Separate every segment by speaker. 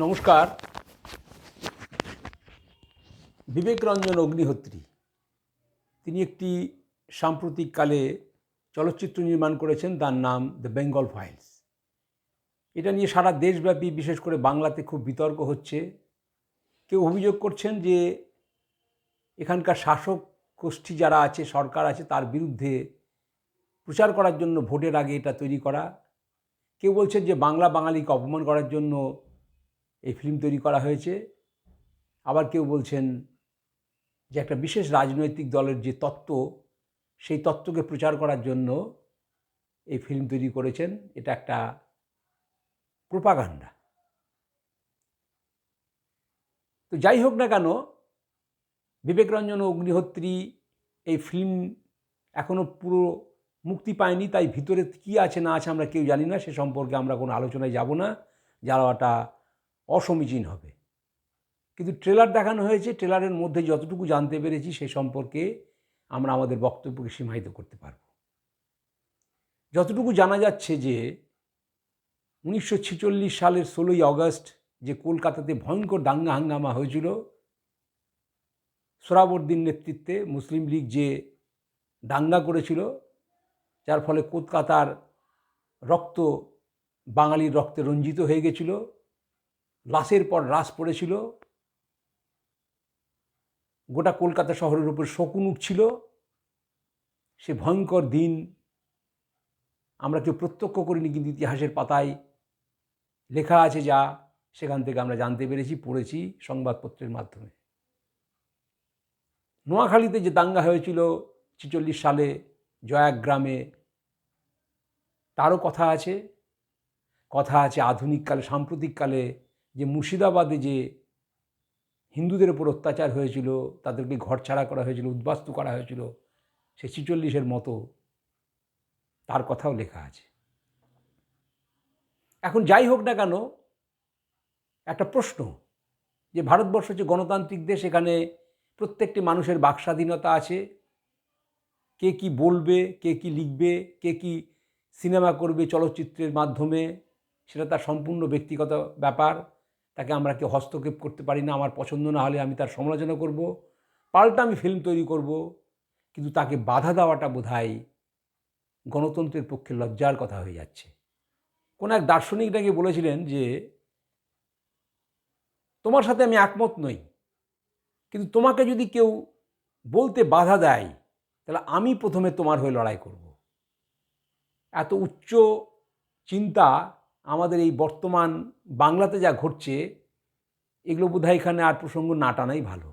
Speaker 1: নমস্কার। বিবেক রঞ্জন অগ্নিহোত্রী তিনি একটি সাম্প্রতিককালে চলচ্চিত্র নির্মাণ করেছেন, তার নাম দ্য বেঙ্গল ফাইলস। এটা নিয়ে সারা দেশব্যাপী, বিশেষ করে বাংলাতে খুব বিতর্ক হচ্ছে। কেউ অভিযোগ করছেন যে এখানকার শাসক গোষ্ঠী যারা আছে, সরকার আছে, তার বিরুদ্ধে প্রচার করার জন্য ভোটের আগে এটা তৈরি করা। কেউ বলছেন যে বাংলা বাঙালিকে অপমান করার জন্য এই ফিল্ম তৈরি করা হয়েছে। আবার কেউ বলছেন যে একটা বিশেষ রাজনৈতিক দলের যে তত্ত্ব, সেই তত্ত্বকে প্রচার করার জন্য এই ফিল্ম তৈরি করেছেন। এটা একটা প্রোপাগান্ডা। তো যাই হোক না কেন, বিবেক রঞ্জন অগ্নিহোত্রী এই ফিল্ম এখনও পুরো মুক্তি পায়নি, তাই ভিতরে কী আছে না আছে আমরা কেউ জানি না। সে সম্পর্কে আমরা কোনো আলোচনায় যাব না, যাওয়াটা অসমীচীন হবে। কিন্তু ট্রেলার দেখানো হয়েছে, ট্রেলারের মধ্যে যতটুকু জানতে পেরেছি সে সম্পর্কে আমরা আমাদের বক্তব্যকে সীমায়িত করতে পারব। যতটুকু জানা যাচ্ছে যে 1946 সালের 16ই আগস্ট যে কলকাতাতে ভয়ঙ্কর দাঙ্গা হাঙ্গামা হয়েছিল, সোহরাওয়ার্দীর নেতৃত্বে মুসলিম লীগ যে দাঙ্গা করেছিল, যার ফলে কলকাতার রক্ত বাঙালির রক্তে রঞ্জিত হয়ে গেছিল, লাশের পর লাশ পড়েছিল, গোটা কলকাতা শহরের উপর শকুন উঠছিল। সে ভয়ঙ্কর দিন আমরা কেউ প্রত্যক্ষ করিনি, কিন্তু ইতিহাসের পাতায় লেখা আছে, যা সেখান থেকে আমরা জানতে পেরেছি, পড়েছি সংবাদপত্রের মাধ্যমে। নোয়াখালীতে যে দাঙ্গা হয়েছিল 46 সালে জয়াগ্রামে, তারও কথা আছে। আধুনিককালে, সাম্প্রতিককালে যে মুর্শিদাবাদে যে হিন্দুদের উপর অত্যাচার হয়েছিল, তাদেরকে ঘরছাড়া করা হয়েছিল, উদ্বাস্তু করা হয়েছিল, সে 46-এর মতো, তার কথাও লেখা আছে। এখন যাই হোক না কেন, একটা প্রশ্ন, যে ভারতবর্ষ যে গণতান্ত্রিক দেশ, এখানে প্রত্যেকটি মানুষের বাকস্বাধীনতা আছে। কে কি বলবে, কে কি লিখবে, কে কি সিনেমা করবে চলচ্চিত্রের মাধ্যমে, সেটা তার সম্পূর্ণ ব্যক্তিগত ব্যাপার। তাকে আমরা কেউ হস্তক্ষেপ করতে পারি না। আমার পছন্দ না হলে আমি তার সমালোচনা করব, পাল্টা আমি ফিল্ম তৈরি করব। কিন্তু তাকে বাধা দেওয়াটা বোধহয় গণতন্ত্রের পক্ষে লজ্জার কথা হয়ে যাচ্ছে। কোন এক দার্শনিক নাকি বলেছিলেন যে তোমার সাথে আমি একমত নই, কিন্তু তোমাকে যদি কেউ বলতে বাধা দেয়, তাহলে আমি প্রথমে তোমার হয়ে লড়াই করব। এত উচ্চ চিন্তা আমাদের এই বর্তমান বাংলাতে যা ঘটছে, এগুলো বোধহয় এখানে আর প্রসঙ্গ না টানাই ভালো।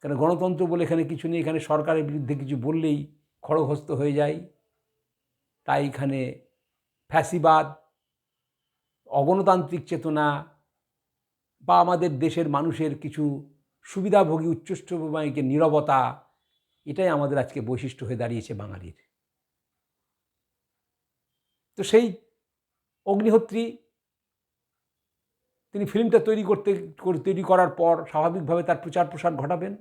Speaker 1: কারণ গণতন্ত্র বলে এখানে কিছু নেই। এখানে সরকারের বিরুদ্ধে কিছু বললেই খড়গহস্ত হয়ে যায়। তাই এখানে ফ্যাসিবাদ, অগণতান্ত্রিক চেতনা বা আমাদের দেশের মানুষের কিছু সুবিধাভোগী উচ্চষ্টভূমিকে নীরবতা, এটাই আমাদের আজকে বৈশিষ্ট্য হয়ে দাঁড়িয়েছে বাঙালির। তো সেই অগ্নিহোত্রী তিনি ফিল্মটা তৈরি করার পর স্বাভাবিকভাবে তার প্রচার প্রসার ঘটাবেন।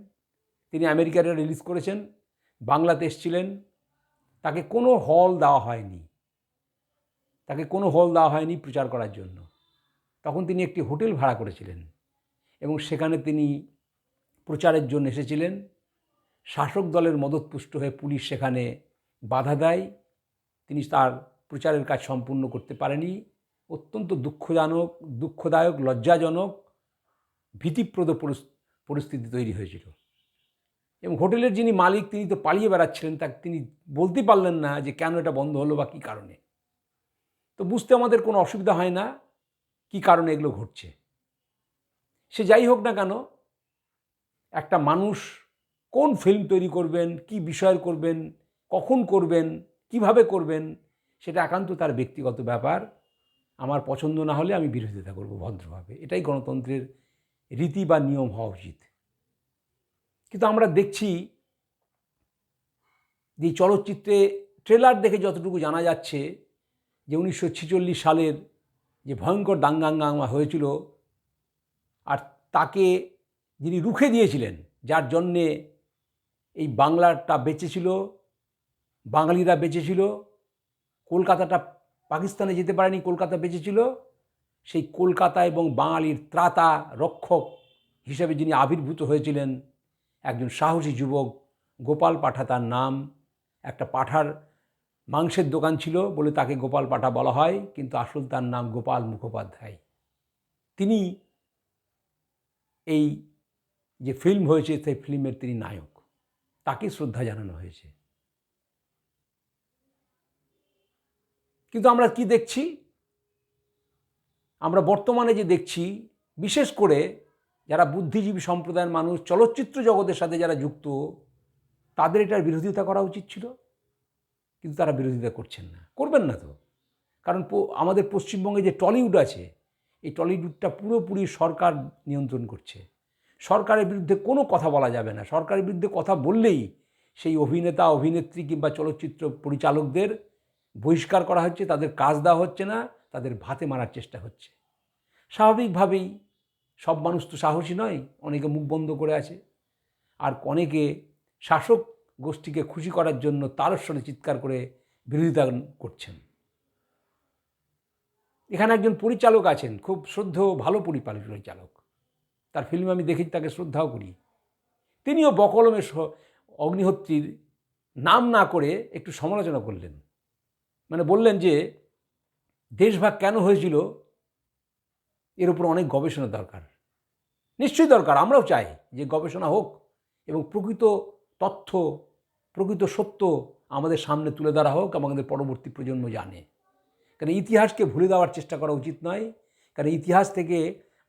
Speaker 1: তিনি আমেরিকাতে রিলিজ করেছেন, বাংলাতে এসেছিলেন। তাকে কোনো হল দেওয়া হয়নি প্রচার করার জন্য। তখন তিনি একটি হোটেল ভাড়া করেছিলেন এবং সেখানে তিনি প্রচারের জন্য এসেছিলেন। শাসক দলের মদতপুষ্ট হয়ে পুলিশ সেখানে বাধা দেয়। তিনি তার প্রচারের কাজ সম্পূর্ণ করতে পারেনি। অত্যন্ত দুঃখদায়ক, লজ্জাজনক, ভীতিপ্রদ পরিস্থিতি তৈরি হয়েছিল। এবং হোটেলের যিনি মালিক, তিনি তো পালিয়ে বেড়াচ্ছিলেন। তাকে তিনি বলতে পারলেন না যে কেন এটা বন্ধ হলো বা কী কারণে। তো বুঝতে আমাদের কোনো অসুবিধা হয় না কী কারণে এগুলো ঘটছে। সে যাই হোক না কেন, একটা মানুষ কোন ফিল্ম তৈরি করবেন, কি বিষয়ের করবেন, কখন করবেন, কিভাবে করবেন, সেটা একান্ত তার ব্যক্তিগত ব্যাপার। আমার পছন্দ না হলে আমি বিরোধিতা করব ভদ্রভাবে। এটাই গণতন্ত্রের রীতি বা নিয়ম হওয়া উচিত। কিন্তু আমরা দেখছি যে চলচ্চিত্রে ট্রেলার দেখে যতটুকু জানা যাচ্ছে যে 1946 সালের যে ভয়ঙ্কর দাঙ্গা হাঙ্গামা হয়েছিল, আর তাকে যিনি রুখে দিয়েছিলেন, যার জন্যে এই বাংলাটা বেঁচেছিল, বাঙালিরা বেঁচেছিল, কলকাতাটা পাকিস্তানে যেতে পারেনি, কলকাতা বেঁচেছিল, সেই কলকাতা এবং বাঙালির ত্রাতা রক্ষক হিসেবে যিনি আবির্ভূত হয়েছিলেন, একজন সাহসী যুবক গোপাল পাঠা তার নাম। একটা পাঠার মাংসের দোকান ছিল বলে তাকে গোপাল পাঠা বলা হয়, কিন্তু আসল তার নাম গোপাল মুখোপাধ্যায়। তিনি এই যে ফিল্ম হয়েছে সেই ফিল্মের তিনি নায়ক, তাকে শ্রদ্ধা জানানো হয়েছে। কিন্তু আমরা কি দেখছি? আমরা বর্তমানে যে দেখছি, বিশেষ করে যারা বুদ্ধিজীবী সম্প্রদায়ের মানুষ, চলচ্চিত্র জগতের সাথে যারা যুক্ত, তাদের এটার বিরোধিতা করা উচিত ছিল, কিন্তু তারা বিরোধিতা করছেন না, করবেন না তো। কারণ আমাদের পশ্চিমবঙ্গে যে টলিউড আছে, এই টলিউডটা পুরোপুরি সরকার নিয়ন্ত্রণ করছে। সরকারের বিরুদ্ধে কোনো কথা বলা যাবে না। সরকারের বিরুদ্ধে কথা বললেই সেই অভিনেতা, অভিনেত্রী কিংবা চলচ্চিত্র পরিচালকদের বহিষ্কার করা হচ্ছে, তাদের কাজ দেওয়া হচ্ছে না, তাদের ভাতে মারার চেষ্টা হচ্ছে। স্বাভাবিকভাবেই সব মানুষ তো সাহসী নয়, অনেকে মুখ বন্ধ করে আছে, আর অনেকে শাসক গোষ্ঠীকে খুশি করার জন্য তারস্বরে চিৎকার করে বিরোধিতা করছেন। এখানে একজন পরিচালক আছেন, খুব শ্রদ্ধেয় ভালো পরিচালক, তার ফিল্ম আমি দেখেছি, তাকে শ্রদ্ধাও করি। তিনিও বকলমে অগ্নিহোত্রীর নাম না করে একটু সমালোচনা করলেন। মানে বললেন যে দেশভাগ কেন হয়েছিল এর উপর অনেক গবেষণা দরকার। নিশ্চয়ই দরকার, আমরাও চাই যে গবেষণা হোক এবং প্রকৃত তথ্য, প্রকৃত সত্য আমাদের সামনে তুলে ধরা হোক, আমাদের পরবর্তী প্রজন্ম জানে। কারণ ইতিহাসকে ভুলে দেওয়ার চেষ্টা করা উচিত নয়। কারণ ইতিহাস থেকে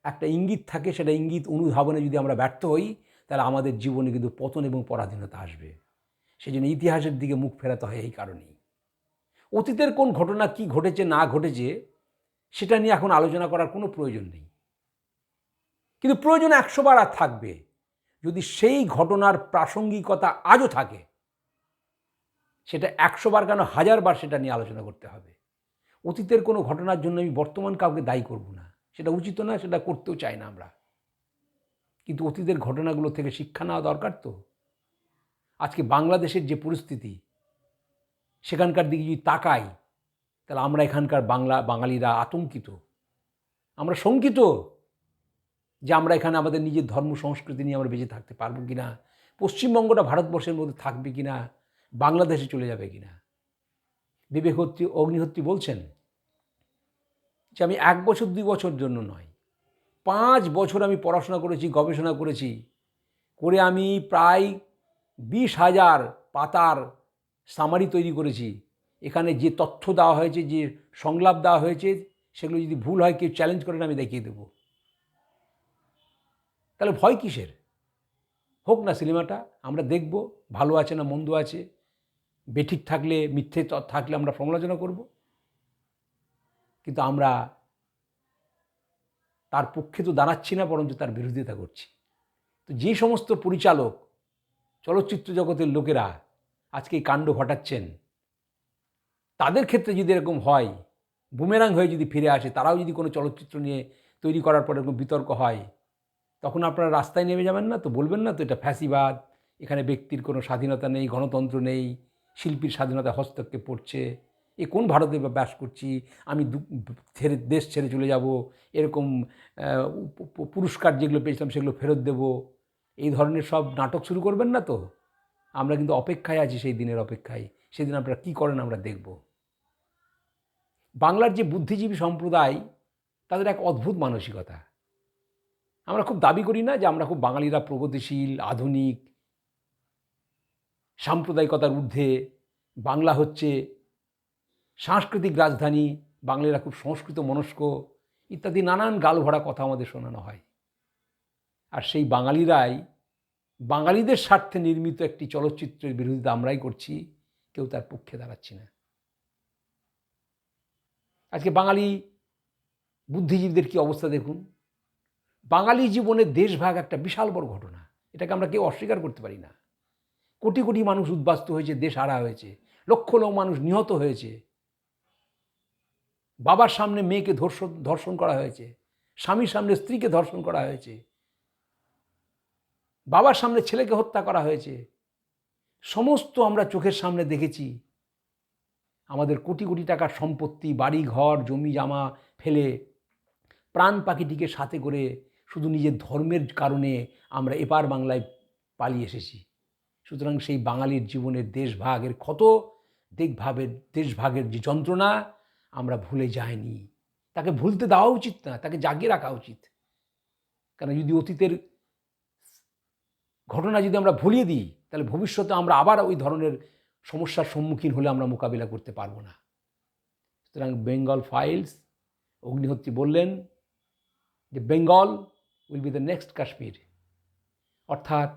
Speaker 1: একটা ইঙ্গিত থাকে, সেটা ইঙ্গিত অনুধাবনে যদি আমরা ব্যর্থ হই, তাহলে আমাদের জীবনে কিন্তু পতন এবং পরাধীনতা আসবে। সেই জন্য ইতিহাসের দিকে মুখ ফেরাতে হয় এই কারণেই। অতীতের কোন ঘটনা কি ঘটেছে না ঘটেছে সেটা নিয়ে এখন আলোচনা করার কোনো প্রয়োজন নেই, কিন্তু প্রয়োজন 100 বার আর থাকবে যদি সেই ঘটনার প্রাসঙ্গিকতা আজও থাকে। সেটা 100 বার কেন 1000 বার সেটা নিয়ে আলোচনা করতে হবে। অতীতের কোনো ঘটনার জন্য আমি বর্তমান কাউকে দায়ী করব না, সেটা উচিত না, সেটা করতেও চাই না আমরা। কিন্তু অতীতের ঘটনাগুলো থেকে শিক্ষা নেওয়া দরকার তো। আজকে বাংলাদেশের যে পরিস্থিতি, সেখানকার দিকে যদি তাকাই, তাহলে আমরা এখানকার বাঙালিরা আতঙ্কিত, আমরা শঙ্কিত যে আমরা এখানে আমাদের নিজের ধর্ম সংস্কৃতি নিয়ে আমরা বেঁচে থাকতে পারবো কিনা, পশ্চিমবঙ্গটা ভারতবর্ষের মধ্যে থাকবে কিনা, বাংলাদেশে চলে যাবে কিনা। অগ্নিহোত্রী বলছেন যে আমি 1 বছর 2 বছর জন্য নয়, 5 বছর আমি পড়াশোনা করেছি, গবেষণা করেছি, করে আমি প্রায় 20,000 পাতার সামারি তৈরি করেছি। এখানে যে তথ্য দেওয়া হয়েছে, যে সংলাপ দেওয়া হয়েছে, সেগুলো যদি ভুল হয় কেউ চ্যালেঞ্জ করেন আমি দেখিয়ে দেবো। তাহলে ভয় কিসের? হোক না সিনেমাটা, আমরা দেখব, ভালো আছে না মন্দ আছে, বেঠিক থাকলে, মিথ্যে থাকলে আমরা সমালোচনা করব, কিন্তু আমরা তার পক্ষে তো দাঁড়াচ্ছি না, বরঞ্চ তার বিরোধিতা করছি। তো যে সমস্ত পরিচালক, চলচ্চিত্র জগতের লোকেরা আজকে এই কাণ্ড ঘটাচ্ছেন, তাদের ক্ষেত্রে যদি এরকম হয়, বুমেরাং হয়ে যদি ফিরে আসে, তারাও যদি কোনো চলচ্চিত্র নিয়ে তৈরি করার পর এরকম বিতর্ক হয়, তখন আপনারা রাস্তায় নেমে যাবেন না তো? বলবেন না তো এটা ফ্যাসিবাদ, এখানে ব্যক্তির কোনো স্বাধীনতা নেই, গণতন্ত্র নেই, শিল্পীর স্বাধীনতা হস্তক্ষেপ পড়ছে, এ কোন ভারতে বাস করছি, আমি দেশ ছেড়ে চলে যাব, এরকম পুরস্কার যেগুলো পেয়েছিলাম সেগুলো ফেরত দেব, এই ধরনের সব নাটক শুরু করবেন না তো? আমরা কিন্তু অপেক্ষায় আছি, সেই দিনের অপেক্ষায়। সেদিন আপনারা কী করেন আমরা দেখব। বাংলার যে বুদ্ধিজীবী সম্প্রদায়, তাদের এক অদ্ভুত মানসিকতা। আমরা খুব দাবি করি না যে আমরা খুব বাঙালিরা প্রগতিশীল, আধুনিক, সাম্প্রদায়িকতার ঊর্ধ্বে, বাংলা হচ্ছে সাংস্কৃতিক রাজধানী, বাঙালিরা খুব সংস্কৃত মনস্ক, ইত্যাদি নানান গালভরা কথা আমাদের শোনানো হয়। আর সেই বাঙালিরাই বাঙালিদের স্বার্থে নির্মিত একটি চলচ্চিত্রের বিরোধিতা আমরাই করছি, কেউ তার পক্ষে দাঁড়াচ্ছি না। আজকে বাঙালি বুদ্ধিজীবীদের কি অবস্থা দেখুন। বাঙালি জীবনের দেশভাগ একটা বিশাল বড় ঘটনা, এটাকে আমরা কেউ অস্বীকার করতে পারি না। কোটি কোটি মানুষ উদ্বাস্তু হয়েছে, দেশ হারা হয়েছে, লক্ষ লক্ষ মানুষ নিহত হয়েছে, বাবার সামনে মেয়েকে ধর্ষণ করা হয়েছে, স্বামীর সামনে স্ত্রীকে ধর্ষণ করা হয়েছে, বাবার সামনে ছেলেকে হত্যা করা হয়েছে। সমস্ত আমরা চোখের সামনে দেখেছি। আমাদের কোটি কোটি টাকার সম্পত্তি, বাড়ি ঘর, জমি জামা ফেলে প্রাণ পাখিটিকে সাথে করে শুধু নিজের ধর্মের কারণে আমরা এপার বাংলায় পালিয়ে এসেছি। সুতরাং সেই বাঙালির জীবনের দেশভাগের ক্ষত, দেশভাগের যে যন্ত্রণা আমরা ভুলে যাইনি। তাকে ভুলতে দেওয়া উচিত না, তাকে জাগিয়ে রাখা উচিত। কারণ যদি অতীতের ঘটনা যদি আমরা ভুলিয়ে দিই, তাহলে ভবিষ্যতে আমরা আবার ওই ধরনের সমস্যার সম্মুখীন হলে আমরা মোকাবিলা করতে পারবো না। সুতরাং বেঙ্গল ফাইলস, অগ্নিহোত্রী বললেন যে Bengal will be the next Kashmir. অর্থাৎ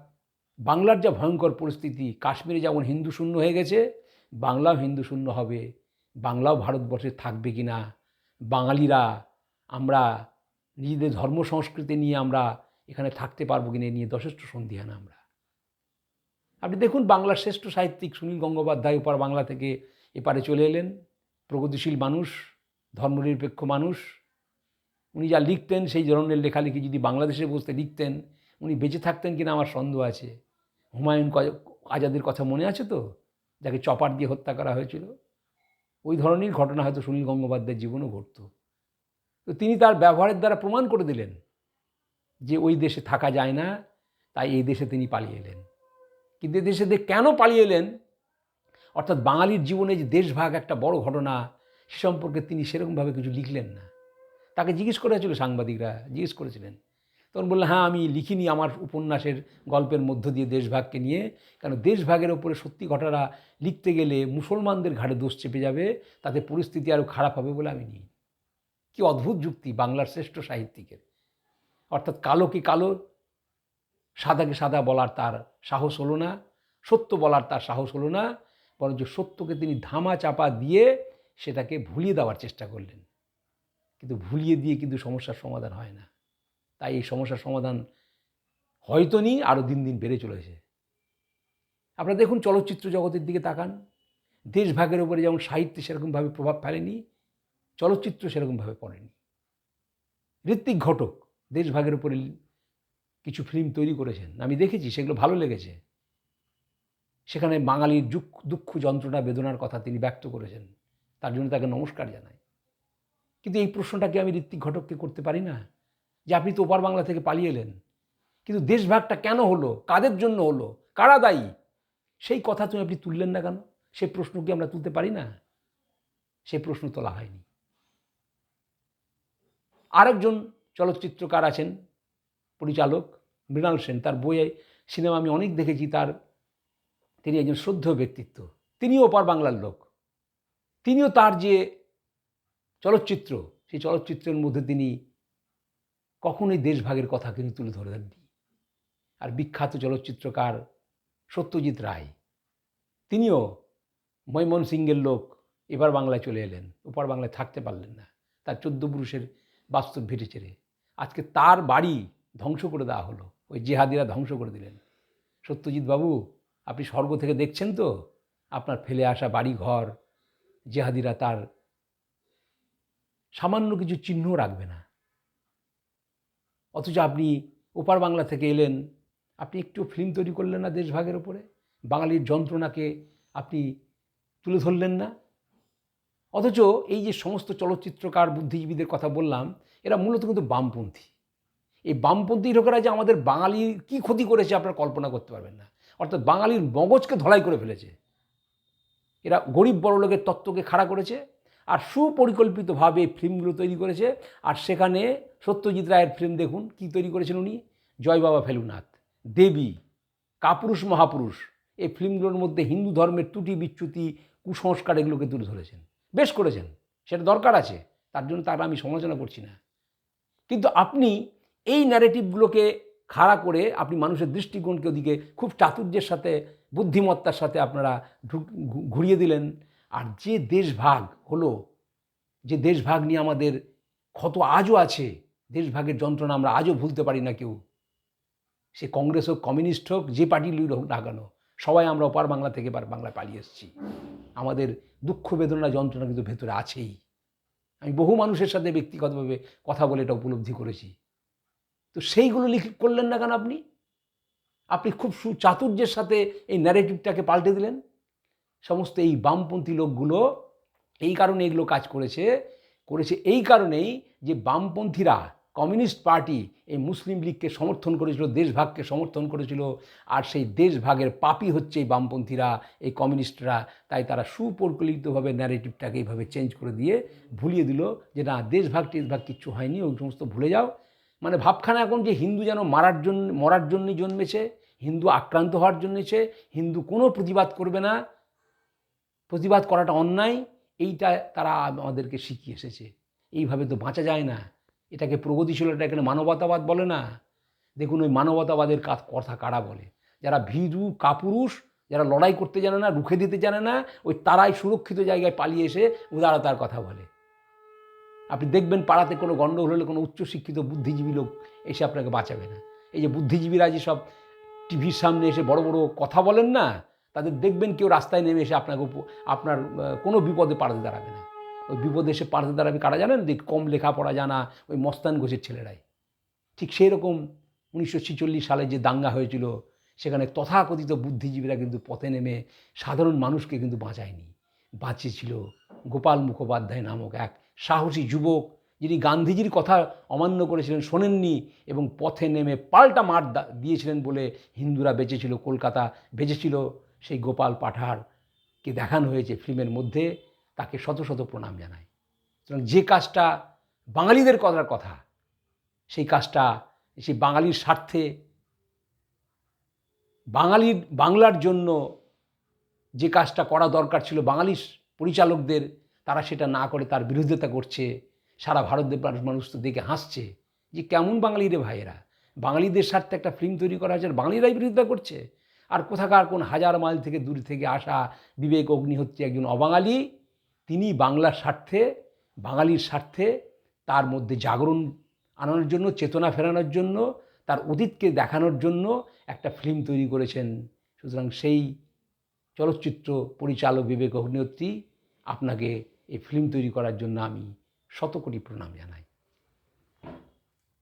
Speaker 1: বাংলার যা ভয়ঙ্কর পরিস্থিতি, কাশ্মীরে যেমন হিন্দু শূন্য হয়ে গেছে, বাংলাও হিন্দু শূন্য হবে। বাংলাও ভারতবর্ষে থাকবে কি না, বাঙালিরা আমরা নিজেদের ধর্ম সংস্কৃতি নিয়ে আমরা এখানে থাকতে পারবো কিনা নিয়ে যথেষ্ট সন্দিহান আমরা। আপনি দেখুন বাংলার শ্রেষ্ঠ সাহিত্যিক সুনীল গঙ্গোপাধ্যায় ওপার বাংলা থেকে এপারে চলে এলেন, প্রগতিশীল মানুষ, ধর্মনিরপেক্ষ মানুষ। উনি যা লিখতেন সেই ধরনের লেখালেখি যদি বাংলাদেশে বসতে লিখতেন, উনি বেঁচে থাকতেন কিনা আমার সন্দেহ আছে। হুমায়ুন আজাদের কথা মনে আছে তো, যাকে চপার দিয়ে হত্যা করা হয়েছিল? ওই ধরনের ঘটনা হয়তো সুনীল গঙ্গোপাধ্যায়ের জীবনেও ঘটত। তো তিনি তার ব্যবহারের দ্বারা প্রমাণ করে দিলেন যে ওই দেশে থাকা যায় না, তাই এই দেশে তিনি পালিয়ে এলেন। কিন্তু এই দেশে কেন পালিয়ে এলেন, অর্থাৎ বাঙালির জীবনে যে দেশভাগ একটা বড় ঘটনা, সে সম্পর্কে তিনি সেরকমভাবে কিছু লিখলেন না। তাকে জিজ্ঞেস করেছিল, সাংবাদিকরা জিজ্ঞেস করেছিলেন, তখন বললেন হ্যাঁ আমি লিখিনি আমার উপন্যাসের গল্পের মধ্য দিয়ে দেশভাগকে নিয়ে, কারণ দেশভাগের ওপরে সত্যি ঘটনা লিখতে গেলে মুসলমানদের ঘাড়ে দোষ চেপে যাবে, তাতে পরিস্থিতি আরও খারাপ হবে বলে আমি নিই। কি অদ্ভুত যুক্তি বাংলার শ্রেষ্ঠ সাহিত্যিকের। অর্থাৎ কালোকে কালো, সাদাকে সাদা বলার তার সাহস হলো না, সত্য বলার তার সাহস হলো না, বরঞ্চ সত্যকে তিনি ধামা চাপা দিয়ে সেটাকে ভুলিয়ে দেওয়ার চেষ্টা করলেন। কিন্তু ভুলিয়ে দিয়ে কিন্তু সমস্যার সমাধান হয় না। তাই এই সমস্যার সমাধান হয়তো নি, আরও দিন দিন বেড়ে চলেছে। আপনারা দেখুন চলচ্চিত্র জগতের দিকে তাকান, দেশভাগের উপরে যেমন সাহিত্যে সেরকমভাবে প্রভাব ফেলেনি, চলচ্চিত্র সেরকমভাবে পড়েনি। ঋত্বিক ঘটক দেশভাগের উপরে কিছু ফিল্ম তৈরি করেছেন, আমি দেখেছি, সেগুলো ভালো লেগেছে। সেখানে বাঙালির দুঃখ যন্ত্রণা বেদনার কথা তিনি ব্যক্ত করেছেন, তার জন্য তাকে নমস্কার জানাই। কিন্তু এই প্রশ্নটাকে আমি ঋত্বিক ঘটককে করতে পারি না যে আপনি তো ওপার বাংলা থেকে পালিয়ে এলেন, কিন্তু দেশভাগটা কেন হলো, কাদের জন্য হলো, কারা দায়ী, সেই কথা তুমি আপনি তুললেন না কেন? সেই প্রশ্ন কি আমরা তুলতে পারি না? সেই প্রশ্ন তোলা হয়নি। আরেকজন চলচ্চিত্রকার আছেন, পরিচালক মৃণাল সেন, তার বইয়ে সিনেমা আমি অনেক দেখেছি, তিনি একজন শ্রদ্ধেয় ব্যক্তিত্ব, তিনিও ওপার বাংলার লোক। তিনিও তার যে চলচ্চিত্র, সেই চলচ্চিত্রের মধ্যে তিনি কখনোই দেশভাগের কথা কিন্তু তুলে ধরেননি। আর বিখ্যাত চলচ্চিত্রকার সত্যজিৎ রায়, তিনিও ময়মনসিংহের লোক, এবার বাংলায় চলে এলেন, ওপার বাংলায় থাকতে পারলেন না, তার 14 পুরুষের বাস্তব ভিটে ছেড়ে। আজকে তার বাড়ি ধ্বংস করে দেওয়া হলো, ওই জেহাদিরা ধ্বংস করে দিলেন। সত্যজিৎ বাবু, আপনি স্বর্গ থেকে দেখছেন তো আপনার ফেলে আসা বাড়ি ঘর, জেহাদিরা তার সামান্য কিছু চিহ্ন রাখবে না। অথচ আপনি ওপার বাংলা থেকে এলেন, আপনি একটু ফিল্ম তৈরি করলেন না দেশভাগের ওপরে, বাঙালির যন্ত্রণাকে আপনি তুলে ধরলেন না। অথচ এই যে সমস্ত চলচ্চিত্রকার বুদ্ধিজীবীদের কথা বললাম, এরা মূলত কিন্তু বামপন্থী। এই বামপন্থী লোকেরা যে আমাদের বাঙালির কী ক্ষতি করেছে আপনারা কল্পনা করতে পারবেন না। অর্থাৎ বাঙালির মগজকে ধলাই করে ফেলেছে। এরা গরিব বড়লোকের তত্ত্বকে খাড়া করেছে আর সুপরিকল্পিতভাবে ফিল্মগুলো তৈরি করেছে। আর সেখানে সত্যজিৎ রায়ের ফিল্ম দেখুন কী তৈরি করেছেন উনি, জয় বাবা ফেলুনাথ, দেবী, কাপুরুষ মহাপুরুষ, এই ফিল্মগুলোর মধ্যে হিন্দু ধর্মের ত্রুটি বিচ্যুতি, কুসংস্কার এগুলোকে তুলে ধরেছেন। বেশ করেছেন, সেটা দরকার আছে, তার জন্য তার আমি সমালোচনা করছি না। কিন্তু আপনি এই ন্যারেটিভগুলোকে খাড়া করে আপনি মানুষের দৃষ্টিকোণকে ওদিকে খুব চাতুর্যের সাথে, বুদ্ধিমত্তার সাথে আপনারা ঘুরিয়ে দিলেন। আর যে দেশভাগ হলো, যে দেশভাগ নিয়ে আমাদের ক্ষত আজও আছে, দেশভাগের যন্ত্রণা আমরা আজও ভুলতে পারি না কেউ। সে কংগ্রেস হোক, কমিউনিস্ট হোক, যে পার্টি হোক না কেন, সবাই আমরা ওপার বাংলা থেকে বাংলায় পালিয়ে এসেছি। আমাদের দুঃখ বেদনা যন্ত্রণা কিন্তু ভেতরে আছেই। আমি বহু মানুষের সাথে ব্যক্তিগতভাবে কথা বলে এটা উপলব্ধি করেছি। তো সেইগুলো করলেন না কেন আপনি? আপনি খুব সুচাতুর্যের সাথে এই ন্যারেটিভটাকে পাল্টে দিলেন। সমস্ত এই বামপন্থী লোকগুলো এই কারণে এগুলো কাজ করেছে, করেছে এই কারণেই যে বামপন্থীরা, কমিউনিস্ট পার্টি এই মুসলিম লীগকে সমর্থন করেছিল, দেশভাগকে সমর্থন করেছিল, আর সেই দেশভাগের পাপই হচ্ছে এই বামপন্থীরা, এই কমিউনিস্টরা। তাই তারা সুপরিকল্পিতভাবে ন্যারেটিভটাকে এইভাবে চেঞ্জ করে দিয়ে ভুলিয়ে দিল যে না, দেশভাগ টেশভাগ কিচ্ছু হয়নি, ওই সমস্ত ভুলে যাও। মানে ভাবখানা এখন যে হিন্দু যেন মরার জন্যই জন্মেছে, হিন্দু আক্রান্ত হওয়ার জন্মেছে, হিন্দু কোনো প্রতিবাদ করবে না, প্রতিবাদ করাটা অন্যায়, এইটা তারা আমাদেরকে শিখিয়ে এসেছে। এইভাবে তো বাঁচা যায় না। এটাকে প্রগতিশীল, এটাকে মানবতাবাদ বলে না। দেখুন ওই মানবতাবাদের কথা কারা বলে? যারা ভীরু কাপুরুষ, যারা লড়াই করতে জানে না, রুখে দিতে জানে না, ওই তারাই সুরক্ষিত জায়গায় পালিয়ে এসে উদারতার কথা বলে। আপনি দেখবেন পাড়াতে কোনো গণ্ডগোল হলে কোনো উচ্চশিক্ষিত বুদ্ধিজীবী লোক এসে আপনাকে বাঁচাবে না। এই যে বুদ্ধিজীবীরা যে সব টিভির সামনে এসে বড় বড় কথা বলেন না, তাদের দেখবেন কেউ রাস্তায় নেমে এসে আপনার কোনো বিপদে পাড়াতে দাঁড়াবে না। ওই বিপদে এসে পাড়াতে দাঁড়াবে কারা জানেন? যে কম লেখাপড়া জানা ওই মস্তান ঘোষের ছেলেরাই। ঠিক সেই রকম 1946 সালে যে দাঙ্গা হয়েছিল, সেখানে তথাকথিত বুদ্ধিজীবীরা কিন্তু পথে নেমে সাধারণ মানুষকে কিন্তু বাঁচায়নি। বাঁচিয়েছিল গোপাল মুখোপাধ্যায় নামক এক সাহসী যুবক, যিনি গান্ধীজির কথা অমান্য করেছিলেন, শোনেননি, এবং পথে নেমে পাল্টা মার দিয়েছিলেন বলে হিন্দুরা বেঁচেছিল, কলকাতা বেঁচেছিল। সেই গোপাল পাঠারকে দেখানো হয়েছে ফিল্মের মধ্যে, তাকে শত শত প্রণাম জানায়। সুতরাং যে কাজটা বাঙালিদের করার কথা, সেই কাজটা সেই বাঙালির স্বার্থে, বাংলার জন্য যে কাজটা করা দরকার ছিল বাঙালির পরিচালকদের, তারা সেটা না করে তার বিরোধিতা করছে। সারা ভারতের মানুষ তো দেখে হাসছে যে কেমন বাঙালি রে ভাইয়েরা, বাঙালিদের স্বার্থে একটা ফিল্ম তৈরি করা হয়েছে, বাঙালিরাই বিরোধিতা করছে। আর কোথাকার কোন হাজার মাইল থেকে দূর থেকে আসা বিবেক অগ্নিহোত্রী একজন অবাঙালি, তিনি বাংলার স্বার্থে, বাঙালির স্বার্থে, তার মধ্যে জাগরণ আনানোর জন্য, চেতনা ফেরানোর জন্য, তার অতীতকে দেখানোর জন্য একটা ফিল্ম তৈরি করেছেন। সুতরাং সেই চলচ্চিত্র পরিচালক বিবেক অগ্নিহোত্রী, আপনাকে এই ফিল্ম তৈরি করার জন্য আমি শত কোটি প্রণাম জানাই।